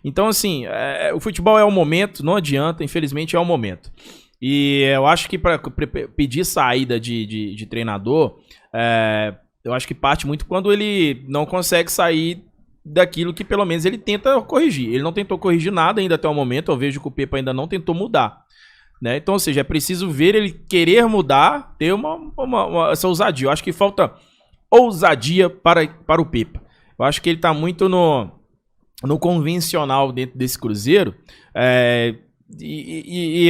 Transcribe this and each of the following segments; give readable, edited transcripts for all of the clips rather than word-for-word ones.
Então, assim, o futebol é o momento, não adianta, infelizmente é o momento. E eu acho que para pedir saída de treinador, eu acho que parte muito quando ele não consegue sair daquilo que pelo menos ele tenta corrigir. Ele não tentou corrigir nada ainda até o momento, eu vejo que o Pepa ainda não tentou mudar. Né? Então, ou seja, é preciso ver ele querer mudar, ter essa ousadia. Eu acho que falta ousadia para o Pepa. Eu acho que ele está muito no convencional dentro desse Cruzeiro.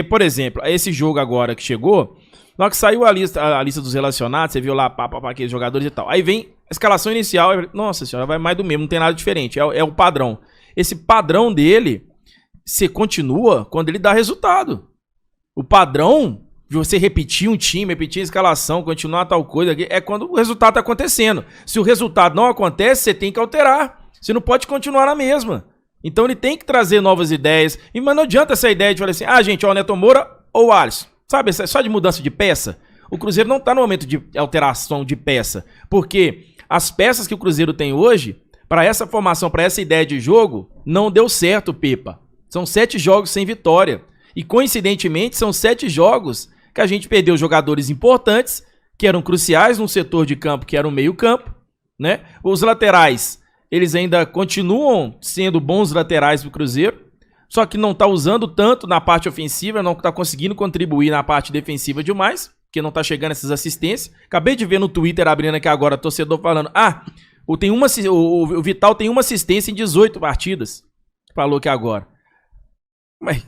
Por exemplo, esse jogo agora que chegou, na hora que saiu a lista dos relacionados, você viu lá aqueles jogadores e tal. Aí vem a escalação inicial, nossa senhora, vai mais do mesmo, não tem nada diferente, é o padrão. Esse padrão dele, você continua quando ele dá resultado. O padrão de você repetir um time, repetir a escalação, continuar tal coisa, é quando o resultado está acontecendo. Se o resultado não acontece, você tem que alterar. Você não pode continuar na mesma. Então ele tem que trazer novas ideias. Mas não adianta essa ideia de falar assim, gente, o Neto Moura ou o Alisson. Sabe, só de mudança de peça. O Cruzeiro não está no momento de alteração de peça. Porque as peças que o Cruzeiro tem hoje, para essa formação, para essa ideia de jogo, não deu certo, Pepa. São 7 jogos sem vitória. E coincidentemente são 7 jogos que a gente perdeu jogadores importantes, que eram cruciais no setor de campo, que era o meio campo, né? Os laterais, eles ainda continuam sendo bons laterais do Cruzeiro, só que não está usando tanto na parte ofensiva, não está conseguindo contribuir na parte defensiva demais, porque não está chegando essas assistências. Acabei de ver no Twitter, abrindo aqui agora, torcedor falando, o Vital tem uma assistência em 18 partidas. Falou aqui agora. Mas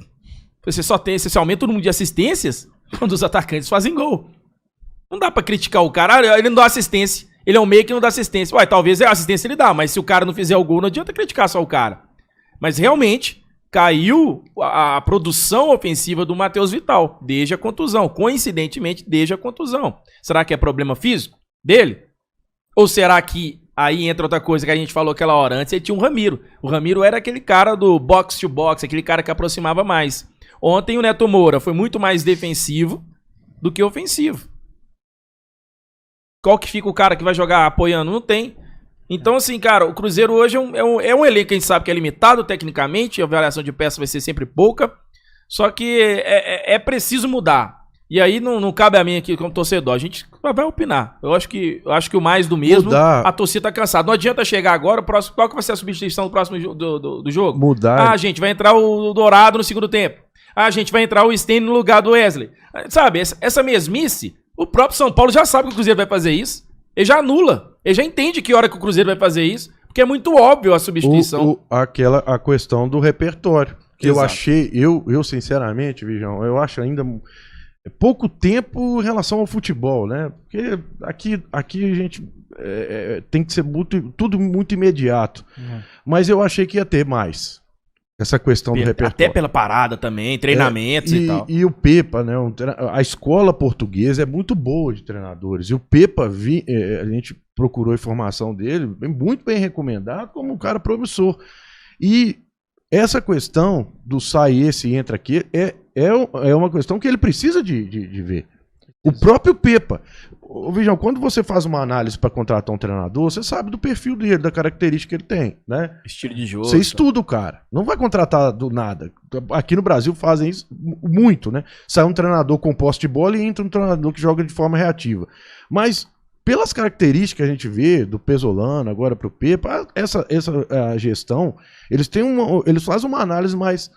você aumenta o número de assistências quando os atacantes fazem gol. Não dá pra criticar o cara, ele não dá assistência. Ele é um meio que não dá assistência. Talvez a assistência ele dá, mas se o cara não fizer o gol, não adianta criticar só o cara. Mas realmente, caiu a produção ofensiva do Matheus Vital, desde a contusão. Coincidentemente, desde a contusão. Será que é problema físico dele? Ou será que aí entra outra coisa que a gente falou aquela hora? Antes ele tinha um Ramiro. O Ramiro era aquele cara do box to box, aquele cara que aproximava mais. Ontem o Neto Moura foi muito mais defensivo do que ofensivo. Qual que fica o cara que vai jogar apoiando? Não tem. Então, assim, cara, o Cruzeiro hoje é um elenco que a gente sabe que é limitado tecnicamente, a variação de peça vai ser sempre pouca, só que é preciso mudar. E aí não cabe a mim aqui como torcedor, a gente vai opinar. Eu acho que o mais do mesmo, mudar. A torcida tá cansada. Não adianta chegar agora, qual que vai ser a substituição do próximo do jogo? Mudar. Gente, vai entrar o Dourado no segundo tempo. Gente, vai entrar o Stênio no lugar do Wesley. Sabe, essa mesmice, o próprio São Paulo já sabe que o Cruzeiro vai fazer isso. Ele já anula. Ele já entende que hora que o Cruzeiro vai fazer isso, porque é muito óbvio a substituição. A questão do repertório. Que eu achei, eu sinceramente, Vijão, eu acho ainda pouco tempo em relação ao futebol, né? Porque aqui a gente tem que ser tudo muito imediato. Mas eu achei que ia ter mais. Essa questão do repertório. Até pela parada também, treinamentos e tal. E o Pepa, né? A escola portuguesa é muito boa de treinadores. E o Pepa, a gente procurou a informação dele, muito bem recomendado, como um cara promissor. E essa questão do sai esse e entra aqui é uma questão que ele precisa de ver. O próprio Pepa. Vejam, quando você faz uma análise para contratar um treinador, você sabe do perfil dele, da característica que ele tem, né? Estilo de jogo. Você estuda o cara. Não vai contratar do nada. Aqui no Brasil fazem isso muito, né? Sai um treinador com posse de bola e entra um treinador que joga de forma reativa. Mas, pelas características que a gente vê do Pesolano agora pro Pepa, essa gestão, eles fazem uma análise mais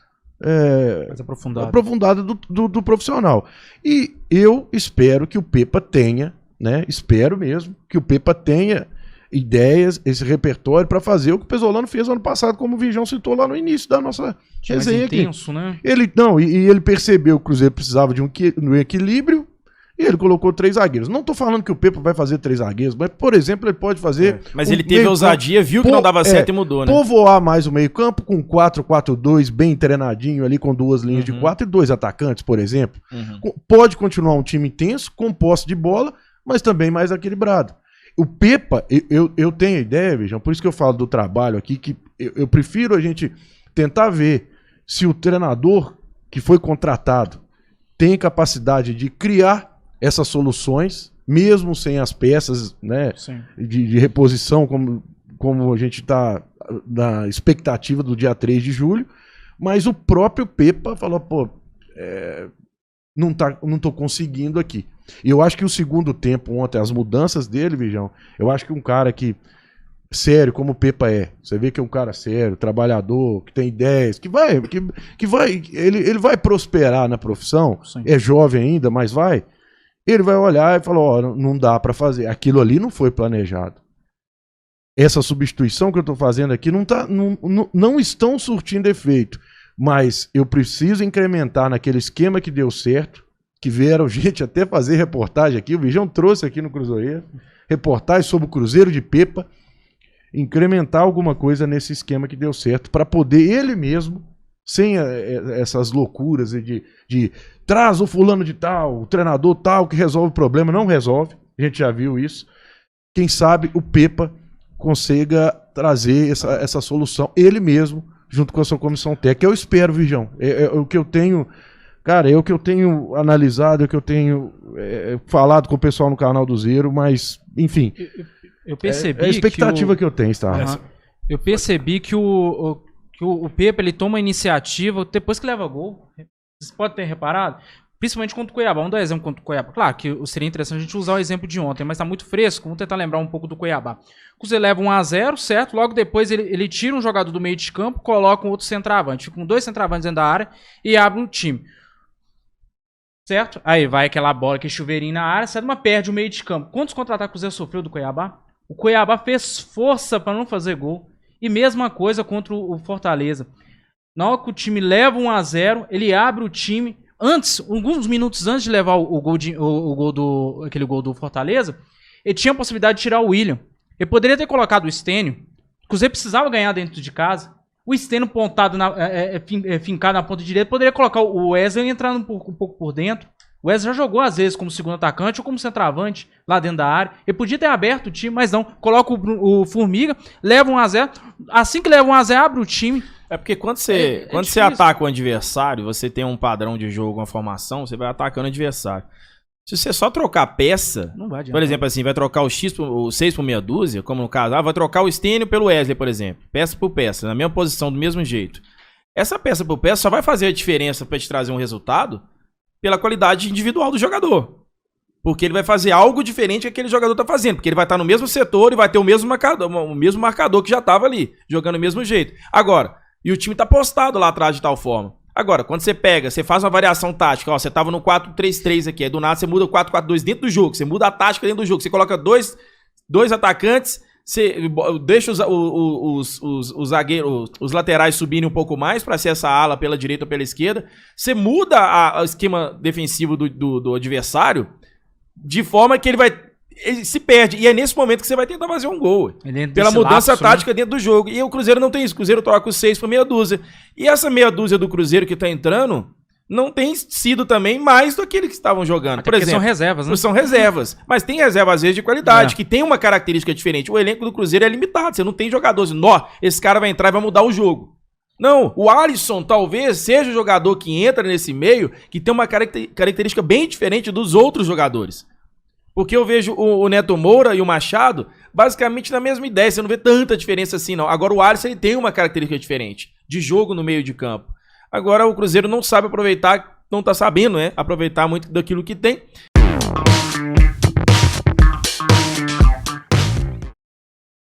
aprofundada do profissional. E eu espero que o Pepa tenha, né? Espero mesmo que o Pepa tenha ideias, esse repertório para fazer o que o Pesolano fez ano passado, como o Vijão citou lá no início da nossa resenha aqui. Intenso, né? Ele percebeu que o Cruzeiro precisava de um equilíbrio e ele colocou 3 zagueiros. Não tô falando que o Pepa vai fazer 3 zagueiros, mas, por exemplo, ele pode fazer... Mas ele teve ousadia, viu que não dava certo e mudou, né? Povoar mais o meio campo com 4-4-2, bem treinadinho ali, com 2 linhas de 4 e 2 atacantes, por exemplo. Pode continuar um time intenso, com posse de bola, mas também mais equilibrado. O Pepa, eu tenho ideia, vejam, por isso que eu falo do trabalho aqui, que eu prefiro a gente tentar ver se o treinador que foi contratado tem capacidade de criar essas soluções, mesmo sem as peças, né, de reposição, como como a gente está na expectativa do dia 3 de julho, mas o próprio Pepa falou, pô, não tô conseguindo aqui. E eu acho que o segundo tempo ontem, as mudanças dele, Virgão, eu acho que um cara que, sério, como o Pepa você vê que é um cara sério, trabalhador, que tem ideias, ele vai prosperar na profissão, sim. É jovem ainda, mas ele vai olhar e falar, ó, não dá pra fazer, aquilo ali não foi planejado. Essa substituição que eu tô fazendo aqui não estão surtindo efeito, mas eu preciso incrementar naquele esquema que deu certo, que vieram gente até fazer reportagem aqui, o Virgão trouxe aqui no Cruzeiro, reportagem sobre o Cruzeiro de Pepa, incrementar alguma coisa nesse esquema que deu certo, para poder ele mesmo, sem essas loucuras de traz o fulano de tal, o treinador tal, que resolve o problema, não resolve, a gente já viu isso. Quem sabe o Pepa consiga trazer essa solução, ele mesmo, junto com a sua comissão técnica. Eu espero, Virgão, é o que eu tenho... Cara, é o que eu tenho analisado, é o que eu tenho falado com o pessoal no canal do Zero, mas, enfim... Eu percebi é a expectativa que eu tenho, tá? Eu percebi que o Pepa, ele toma a iniciativa depois que leva gol. Vocês podem ter reparado, principalmente contra o Cuiabá. Vamos dar um exemplo contra o Cuiabá. Claro que seria interessante a gente usar o exemplo de ontem, mas tá muito fresco. Vamos tentar lembrar um pouco do Cuiabá. O Cruzeiro leva 1-0, certo? Logo depois ele tira um jogador do meio de campo, coloca um outro centroavante. Fica com 2 centroavantes dentro da área e abre um time. Certo? Aí vai aquela bola, aquele chuveirinho na área, sai uma perde o meio de campo. Quantos contra-ataques o Cruzeiro sofreu do Cuiabá? O Cuiabá fez força para não fazer gol. E mesma coisa contra o Fortaleza. Na hora que o time leva 1-0, ele abre o time. Antes, alguns minutos antes de levar aquele gol do Fortaleza, ele tinha a possibilidade de tirar o William. Ele poderia ter colocado o Stênio. O Cruzeiro precisava ganhar dentro de casa. O Stênio pontado, fincado na ponta direita, poderia colocar o Wesley entrando um pouco por dentro. O Wesley já jogou, às vezes, como segundo atacante ou como centroavante lá dentro da área. Ele podia ter aberto o time, mas não. Coloca o Formiga, leva 1-0. Assim que leva 1-0, abre o time. É porque quando você ataca o adversário, você tem um padrão de jogo, uma formação, você vai atacando o adversário. Se você só trocar peça, não vai adiantar. Por exemplo, assim, vai trocar o 6 por meia dúzia, como no caso, vai trocar o Stênio pelo Wesley, por exemplo. Peça por peça, na mesma posição, do mesmo jeito. Essa peça por peça só vai fazer a diferença para te trazer um resultado pela qualidade individual do jogador. Porque ele vai fazer algo diferente que aquele jogador tá fazendo. Porque ele vai estar no mesmo setor e vai ter o mesmo marcador que já tava ali, jogando do mesmo jeito. Agora, e o time tá postado lá atrás de tal forma. Agora, quando você pega, você faz uma variação tática, ó, você tava no 4-3-3 aqui, aí do nada você muda o 4-4-2 dentro do jogo, você muda a tática dentro do jogo, você coloca dois atacantes, você deixa os zagueiros, os laterais subirem um pouco mais para ser essa ala pela direita ou pela esquerda, você muda o esquema defensivo do adversário de forma que ele se perde. E é nesse momento que você vai tentar fazer um gol. Pela mudança tática dentro do jogo. E o Cruzeiro não tem isso. O Cruzeiro troca os 6 por meia dúzia. E essa meia dúzia do Cruzeiro que tá entrando não tem sido também mais do que eles que estavam jogando. Até por exemplo, são reservas, né? São reservas. Mas tem reservas, às vezes, de qualidade, que tem uma característica diferente. O elenco do Cruzeiro é limitado. Você não tem jogadores. Esse cara vai entrar e vai mudar o jogo. Não, o Alisson talvez seja o jogador que entra nesse meio que tem uma característica bem diferente dos outros jogadores. Porque eu vejo o Neto Moura e o Machado basicamente na mesma ideia. Você não vê tanta diferença assim, não. Agora o Alisson ele tem uma característica diferente de jogo no meio de campo. Agora o Cruzeiro não sabe aproveitar, não tá sabendo, né? Aproveitar muito daquilo que tem.